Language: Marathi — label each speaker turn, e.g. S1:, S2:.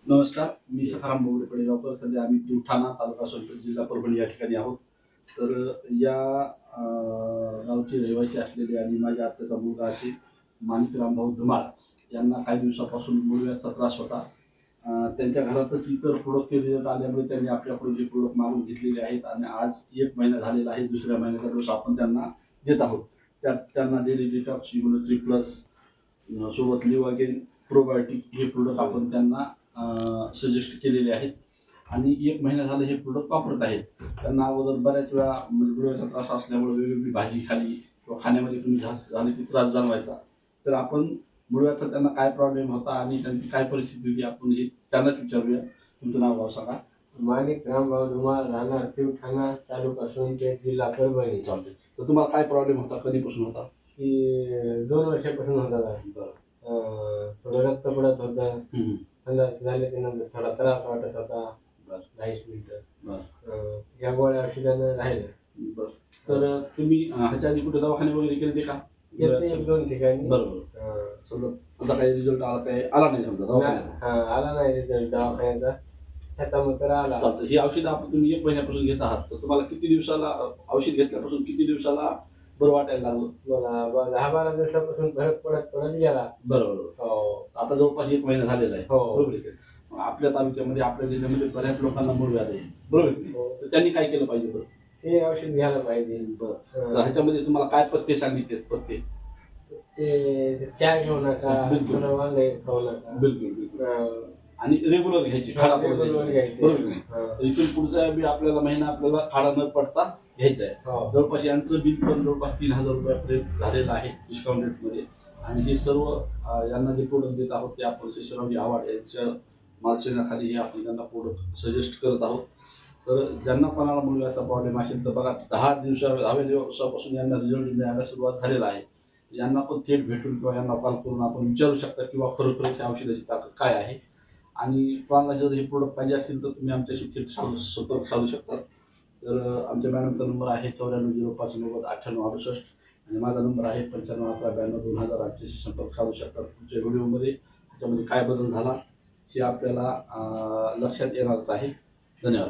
S1: नमस्कार, मी सखाराम बोगडे पडेगावकर. सध्या आम्ही तुठाणा तालुका सोनपेठ जिल्हा परभणी या ठिकाणी आहोत. तर या गावचे रहिवासी असलेले आणि माझ्या आत्याचा मुलगा असे माणिकराम भाऊ धुमाळ यांना काही दिवसापासून मुळव्याधचा त्रास होता. त्यांच्या घरातच इतर प्रोडक्टचे रिझल्ट आल्यामुळे त्यांनी आपल्याकडून हे प्रोडक्ट मागून घेतलेले आहेत आणि आज 1 महिना झालेला आहे. दुसऱ्या महिन्याचा डोस आपण त्यांना देत आहोत. त्यात त्यांना डेली डिटॉक्स, इम्युनिटी प्लस सोबत लिव्हागेन प्रोबायोटिक हे प्रोडक्ट आपण त्यांना सजेस्ट केलेले आहेत आणि 1 महिना झाला हे प्रोडक्ट वापरत आहेत. त्यांना अगोदर बऱ्याच वेळा म्हणजे डोळ्याचा त्रास असल्यामुळे वेगवेगळी भाजी खाली किंवा खाण्यामध्ये कमी जास्त झाली की त्रास जाणवायचा. तर आपण मुळव्याचा त्यांना काय प्रॉब्लेम होता आणि त्यांची काय परिस्थिती होती आपण हे त्यांनाच विचारूया. तुमचं नाव गाव सांगा.
S2: माणिकराम भाऊ धुमाळ, राहणार तुठाणा, तालुका सोनपेठ, जिल्हा परभणी.
S1: चालते. तर तुम्हाला काय प्रॉब्लेम होता, कधीपासून होता?
S2: की 2 वर्षापासून होता.
S1: बरं.
S2: थोडं रक्त पडत होतं. संडास झाले की नंतर थोडा त्रास वाटत होता.
S1: बरं.
S2: 10 मिनिटं.
S1: बरं.
S2: या गोळ्या औषधानं राहिलं.
S1: बरं. तर तुम्ही ह्याच्या आधी कुठे दवाखाने वगैरे केले का?
S2: गेलते 1-2 ठिकाणी.
S1: बरोबर. समजा तुझा काही रिझल्ट आला, काही आला नाही समजा दवाखान्याचा?
S2: आला नाही रिझल्ट दवाखान्याचा. त्याचा मग तर आला.
S1: चालतं. ही औषधं आपण तुम्ही 1 महिन्यापासून घेत आहात, तर तुम्हाला किती दिवसाला औषध घेतल्यापासून किती दिवसाला बरं वाटायला लागलं?
S2: मला 10-12 दिवसापासून फरक पडत गेला.
S1: बरोबर.
S2: हो.
S1: आता जवळपास 1 महिना झालेला आहे.
S2: हो.
S1: बरोबर आहे. मग आपल्या तालुक्यामध्ये, आपल्या जिल्ह्यामध्ये बऱ्याच लोकांना मूळव्याध आहे. बरोबर आहे की नाही?
S2: हो.
S1: तर त्यांनी काय केलं पाहिजे बरं?
S2: ते औषध घ्यायला पाहिजे.
S1: बरं. तर ह्याच्यामध्ये तुम्हाला काय पथ्य सांगितले? पथ्य
S2: ते चहा घेऊ नका,
S1: बिलकुल.
S2: थोडं वांगे खाऊ नका.
S1: बिलकुल. आणि रेग्युलर घ्यायची, खाडा पडत
S2: रेग्युलर
S1: घ्यायची.
S2: घ्यायचे.
S1: बरोबर की नाही? तर इथून पुढचा बी आपल्याला महिना आपल्याला खाडा न पडता घ्यायचा आहे.
S2: हो.
S1: जवळपास यांचं बिल पण जवळपास 3000 रुपयापर्यंत झालेलं आहे डिस्काउंट रेटमध्ये. आणि हे सर्व यांना जे प्रोडक्ट देत आहोत ते आपण शेषरावजी आव्हाड यांच्या मार्गदर्शनाखाली हे आपण त्यांना प्रोडक्ट सजेस्ट करत आहोत. तर ज्यांना कोणाला मुलगाचा प्रॉब्लेम असेल तर बघा, 10 दिवसापासून यांना रिझल्ट मिळायला सुरुवात झालेला आहे. यांना पण थेट भेटून किंवा यांना कॉल करून आपण विचारू शकता किंवा खरोखरच या औषधाची ताकद काय आहे. आणि तुम्हाला जर हे प्रोडक्ट पाहिजे असतील तर तुम्ही आमच्याशी थेट संपर्क साधू शकता. तर आमच्या मॅडमचा नंबर आहे 9405909868 आणि माझा नंबर आहे 9511922088. संपर्क साधू शकतात. तुमच्या व्हिडिओमध्ये त्याच्यामध्ये काय बदल झाला हे आपल्याला लक्षात येणारच आहे. धन्यवाद.